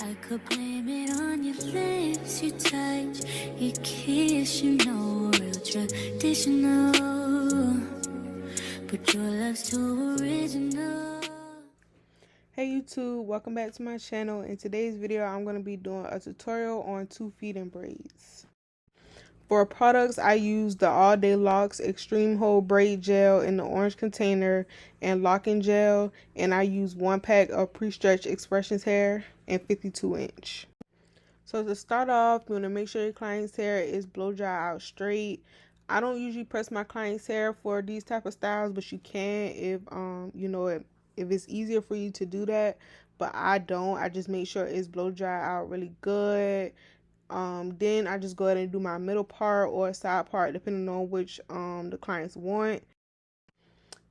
I could blame it on your lips, your touch, your kiss, real traditional. But your love's too original. Hey YouTube, welcome back to my channel. In today's video, I'm going to be doing a tutorial on 2 feeding braids. For products, I use the All Day Locs Extreme Hold Braid Gel in the orange container and locking gel, and I use 1 pack of pre-stretched xpressions hair and 52-inch. So to start off, you want to make sure your client's hair is blow dry out straight. I don't usually press my client's hair for these type of styles, but you can if if it's easier for you to do that. But I don't. I just make sure it's blow dry out really good. Then I just go ahead and do my middle part or side part depending on which the clients want.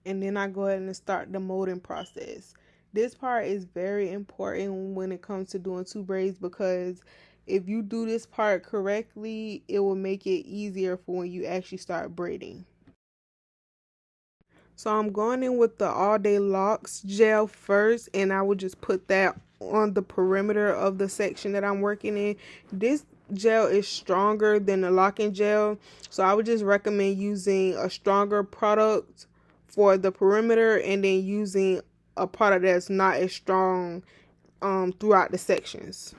And then I go ahead and start the molding process. This part is very important when it comes to doing 2 braids, because if you do this part correctly, it will make it easier for when you actually start braiding. So I'm going in with the All Day Locs gel first, and I will just put that on the perimeter of the section that I'm working in. This gel is stronger than the locking gel, so I would just recommend using a stronger product for the perimeter and then using a product that's not as strong throughout the sections.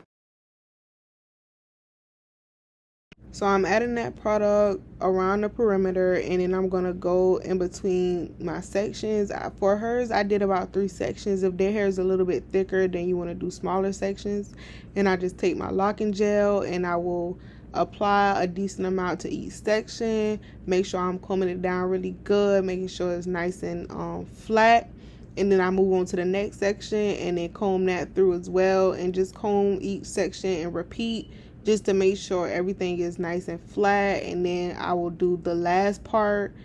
So I'm adding that product around the perimeter, and then I'm going to go in between my sections. For hers, I did about 3 sections. If their hair is a little bit thicker, then you want to do smaller sections. And I just take my locking gel and I will apply a decent amount to each section. Make sure I'm combing it down really good, making sure it's nice and flat. And then I move on to the next section and then comb that through as well, and just comb each section and repeat, just to make sure everything is nice and flat. And then I will do the last part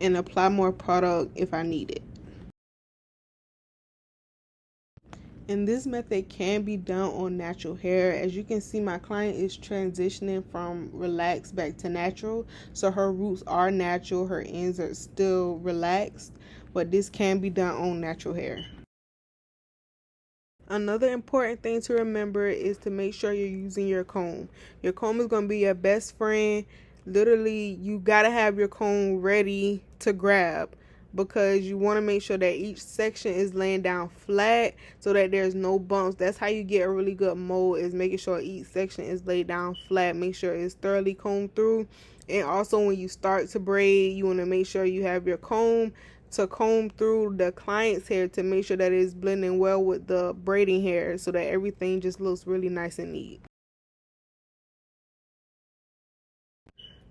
and apply more product if I need it. And this method can be done on natural hair. As you can see, my client is transitioning from relaxed back to natural. So her roots are natural, her ends are still relaxed, but this can be done on natural hair. Another important thing to remember is to make sure you're using your comb. Your comb is going to be your best friend. Literally, you got to have your comb ready to grab, because you want to make sure that each section is laying down flat so that there's no bumps. That's how you get a really good mold, is making sure each section is laid down flat. Make sure it's thoroughly combed through. And also, when you start to braid, you want to make sure you have your comb to comb through the client's hair to make sure that it's blending well with the braiding hair, so that everything just looks really nice and neat.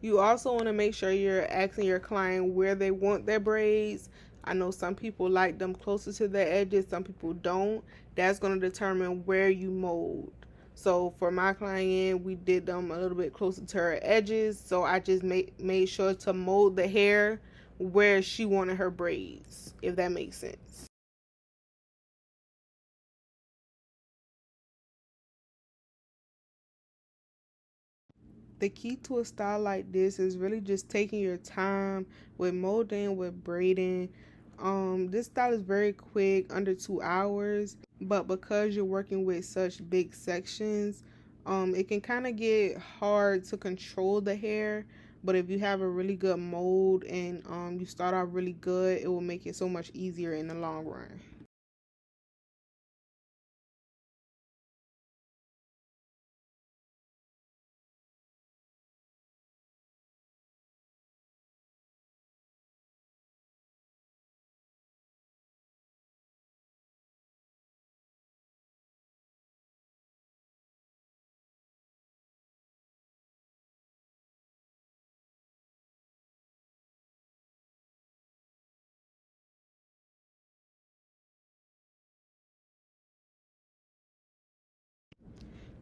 You also want to make sure you're asking your client where they want their braids. I know some people like them closer to the edges, some people don't. That's going to determine where you mold. So for my client, we did them a little bit closer to her edges, so I just made sure to mold the hair where she wanted her braids, if that makes sense. The key to a style like this is really just taking your time with molding, with braiding. This style is very quick, under 2 hours, but because you're working with such big sections, it can kind of get hard to control the hair. But if you have a really good mold and you start out really good, it will make it so much easier in the long run.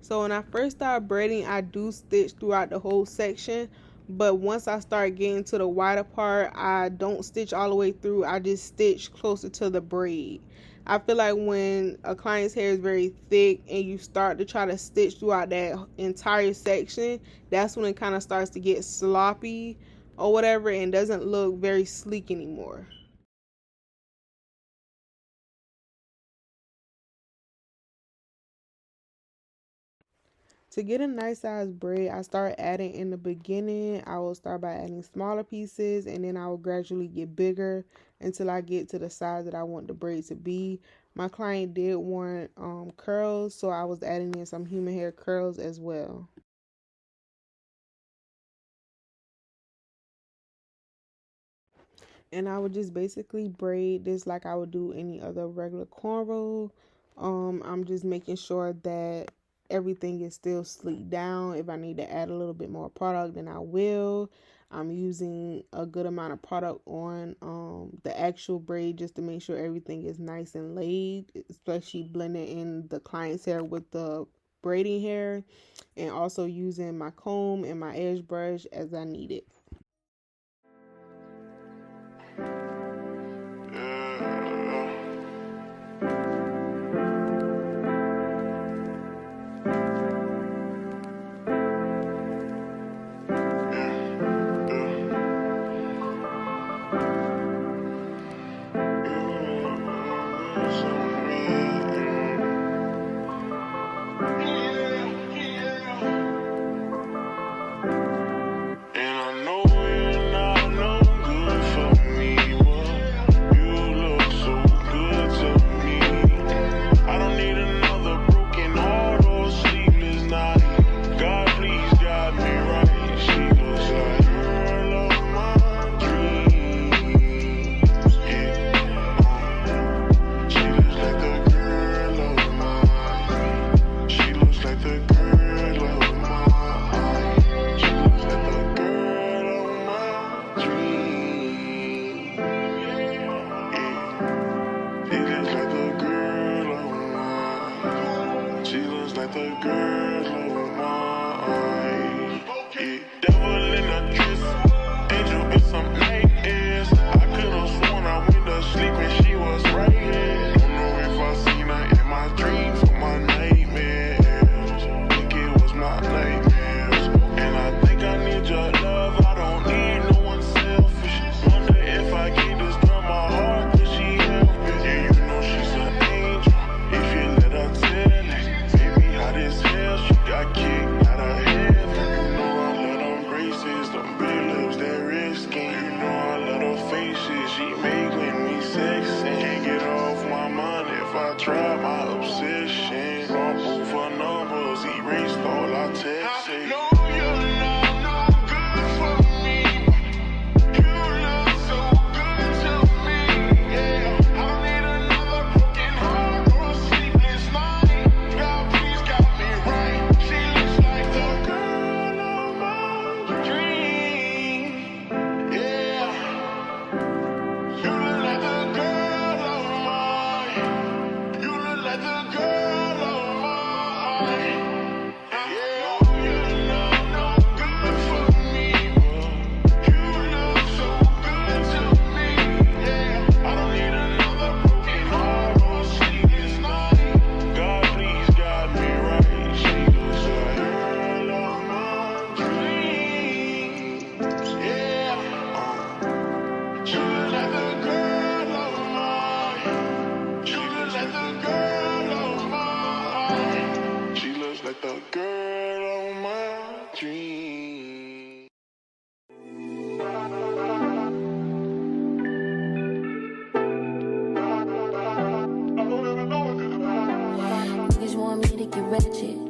So when I first start braiding, I do stitch throughout the whole section, but once I start getting to the wider part, I don't stitch all the way through. I just stitch closer to the braid. I feel like when a client's hair is very thick and you start to try to stitch throughout that entire section, that's when it kind of starts to get sloppy or whatever and doesn't look very sleek anymore. To get a nice size braid, I start adding in the beginning. I will start by adding smaller pieces, and then I will gradually get bigger until I get to the size that I want the braid to be. My client did want curls, so I was adding in some human hair curls as well. And I would just basically braid this like I would do any other regular cornrow. I'm just making sure that everything is still sleeked down. If I need to add a little bit more product, then I will. I'm using a good amount of product on the actual braid just to make sure everything is nice and laid, especially blending in the client's hair with the braiding hair, and also using my comb and my edge brush as I need it.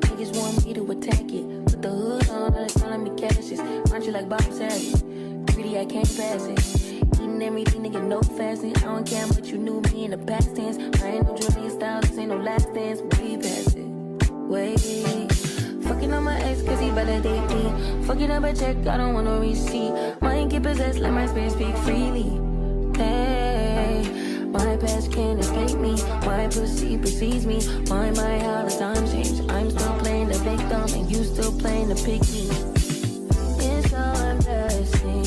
Niggas want me to attack it. Put the hood on, all they calling me Cassius. Aren't you like Bob Saget? Greedy, I can't pass it. Eating everything, nigga, no fasting. I don't care what you knew me in the past tense. I ain't no Julia Styles, this ain't no last dance. Way past it. Wait. Fucking on my ex cause he validate me. Fucking up a check, I don't want no receipt. Mind get possessed, let my spirit speak freely. Hey, my past can't escape me. My pussy precedes me. Why my how the time change? I'm still playing the victim and you still playing the picky. It's so embarrassing.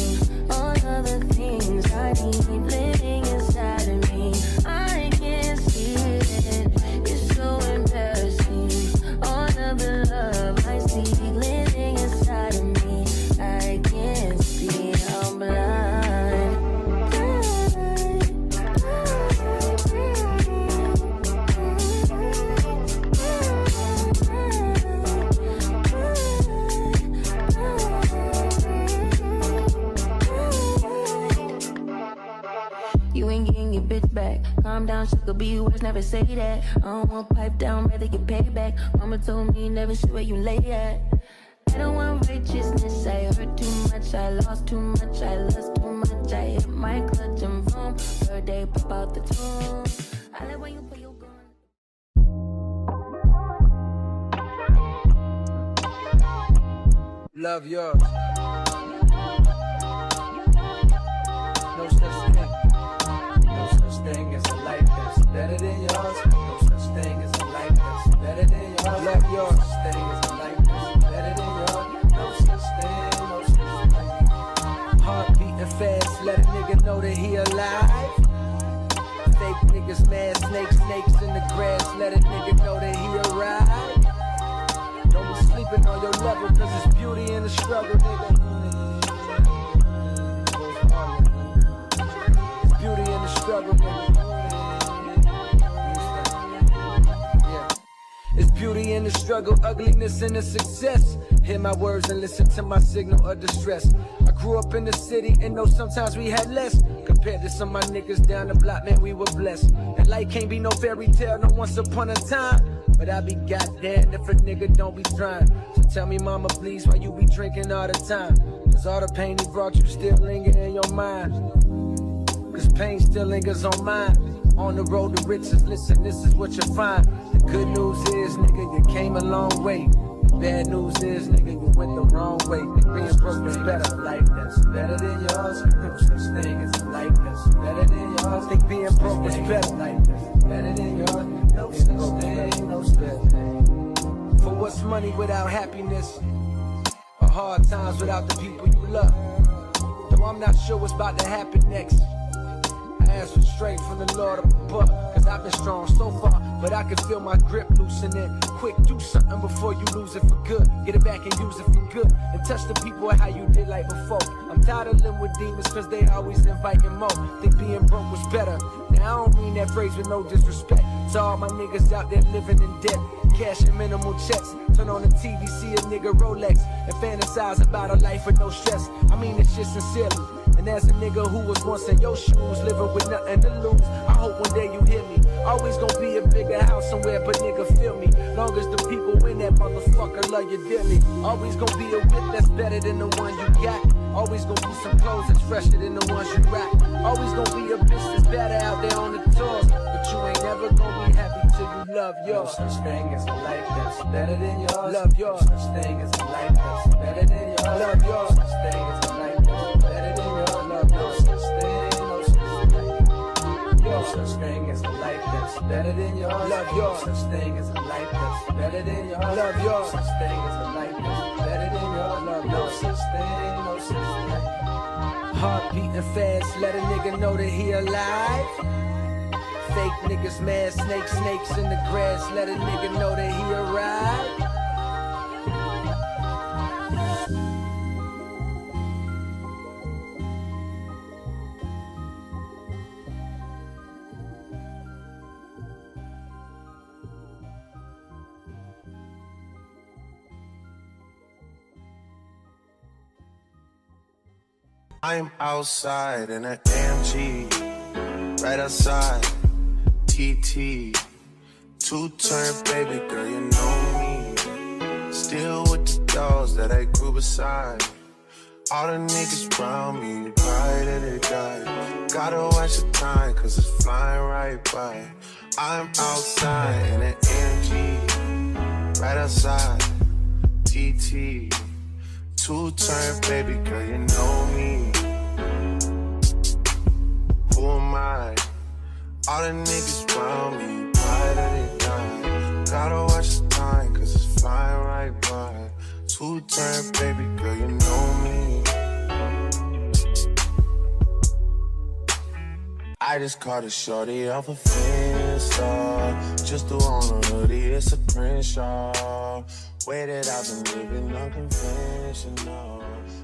All of the things I need living inside of me. I can't see it. It's so embarrassing. All of the love I see living inside of me. I can't see. I'm blind. never say that. I don't want pipe down, rather get payback. Mama told me never see where you lay at. I don't want righteousness, I hurt too much, I lost too much, I lost too much. I hit my clutch and boom, third day pop out the tomb. I like when you put your gun. Love yours. No such thing. No such thing as a life that's better than yours. No such thing as a life that's better than yours. Love yours. No such thing as a life that's better than yours. No such thing, no such thing. Heart beating fast, let a nigga know that he alive. Fake niggas mad, snakes in the grass, let a nigga know that he arrived. Don't be sleeping on your level, cause it's beauty in the struggle, nigga. It's beauty in the struggle, nigga. Yeah. It's beauty in the struggle, ugliness in the success. Hear my words and listen to my signal of distress. I grew up in the city and know sometimes we had less. Compared to some of my niggas down the block, man, we were blessed. And life can't be no fairy tale, no once upon a time. But I be goddamn if a nigga don't be trying. So tell me, mama, please, why you be drinking all the time? Cause all the pain he brought you still linger in your mind. Cause pain still lingers on mine. On the road to riches, listen, this is what you find. The good news is, nigga, you came a long way. The bad news is, nigga, you went the wrong way. Being broke is better. Life that's better than yours. No such thing as a life that's better than yours. Think being broke is better. Life that's better than yours. No such thing, no such thing. For what's money without happiness? Or hard times without the people you love? Though I'm not sure what's about to happen next. I ask for strength from the Lord up above. Cause I've been strong so far, but I can feel my grip loosening. Quick, do something before you lose it for good. Get it back and use it for good. And touch the people how you did like before. I'm tired of living with demons cause they always inviting more. Think being broke was better. Now I don't mean that phrase with no disrespect to all my niggas out there living in debt. Cashing minimal checks. Turn on the TV, see a nigga Rolex. And fantasize about a life with no stress. I mean this shit sincerely. And as a nigga who was once in your shoes, living with nothing to lose, I hope one day you hear me. Always gonna be a bigger house somewhere, but nigga feel me. Long as the people in that motherfucker love you dearly. Always gonna be a whip that's better than the one you got. Always gonna be some clothes that's fresher than the ones you rock. Always gonna be a bitch that's better out there on the tours. But you ain't never gonna be happy till you love yours. No such thing as a life that's better than yours. Love yours. No such thing as a life that's better than yours. Love yours. No such thing as a life that's better than yours. No such thing, no such thing. No such thing as a life that's better than yours. Love yours. No such thing as a life that's better than yours. Love yours. No such thing as a life that's better than yours. Love no such thing, no such thing. Heart beating fast, let a nigga know that he alive. Fake niggas mad, snakes in the grass, let a nigga know that he arrived. I'm outside in an AMG, right outside, TT. Two-turn baby girl, you know me. Still with the dogs that I grew beside. All the niggas around me, cry that they die. Gotta watch the time, cause it's flying right by. I'm outside in an AMG, right outside, TT. Two-turn baby girl, you know me. Who am I? All the niggas around me, why did they die? Gotta watch the time, cause it's flying right by. Two-turn baby girl, you know me. I just caught a shorty off a Finsta. Just threw on a hoodie, it's a print shop. Way that I've been living unconventional.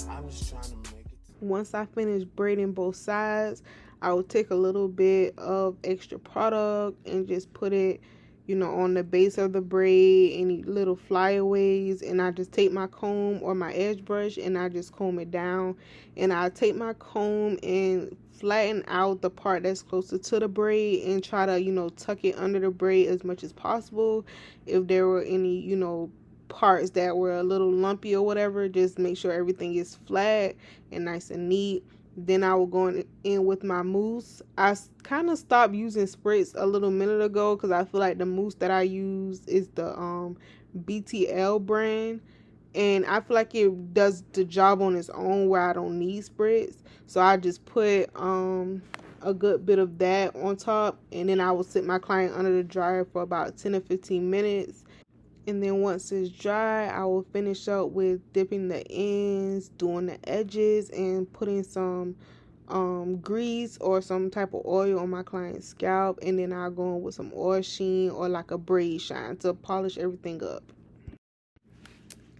I'm just trying to make it. Once I finish braiding both sides, I will take a little bit of extra product and just put it you know, on the base of the braid, any little flyaways, and I just take my comb or my edge brush and I just comb it down, and I take my comb and flatten out the part that's closer to the braid and try to, you know, tuck it under the braid as much as possible. If there were any, you know, parts that were a little lumpy or whatever, just make sure everything is flat and nice and neat. Then I will go in with my mousse. I kind of stopped using spritz a little minute ago because I feel like the mousse that I use is the BTL brand, and I feel like it does the job on its own where I don't need spritz. So I just put a good bit of that on top, and then I will sit my client under the dryer for about 10 to 15 minutes. And then once it's dry, I will finish up with dipping the ends, doing the edges, and putting some grease or some type of oil on my client's scalp. And then I'll go in with some oil sheen or like a braid shine to polish everything up.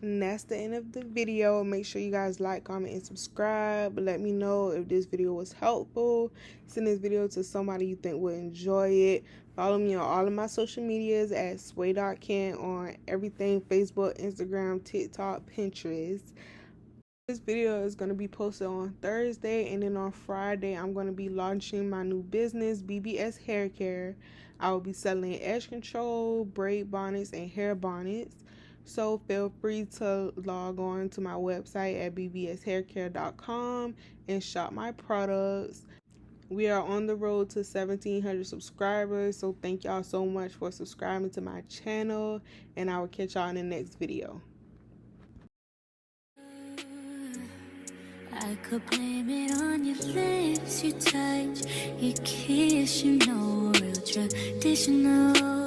And that's the end of the video. Make sure you guys like, comment, and subscribe. Let me know if this video was helpful. Send this video to somebody you think would enjoy it. Follow me on all of my social medias at sway.can on everything: Facebook, Instagram, TikTok, Pinterest. This video is going to be posted on Thursday, and then on Friday I'm going to be launching my new business, BBS Hair Care. I will be selling edge control, braid bonnets, and hair bonnets. So feel free to log on to my website at bbshaircare.com and shop my products. We are on the road to 1,700 subscribers, so thank y'all so much for subscribing to my channel, and I will catch y'all in the next video. I could blame it on your lips, your touch, your kiss, you know, real traditional.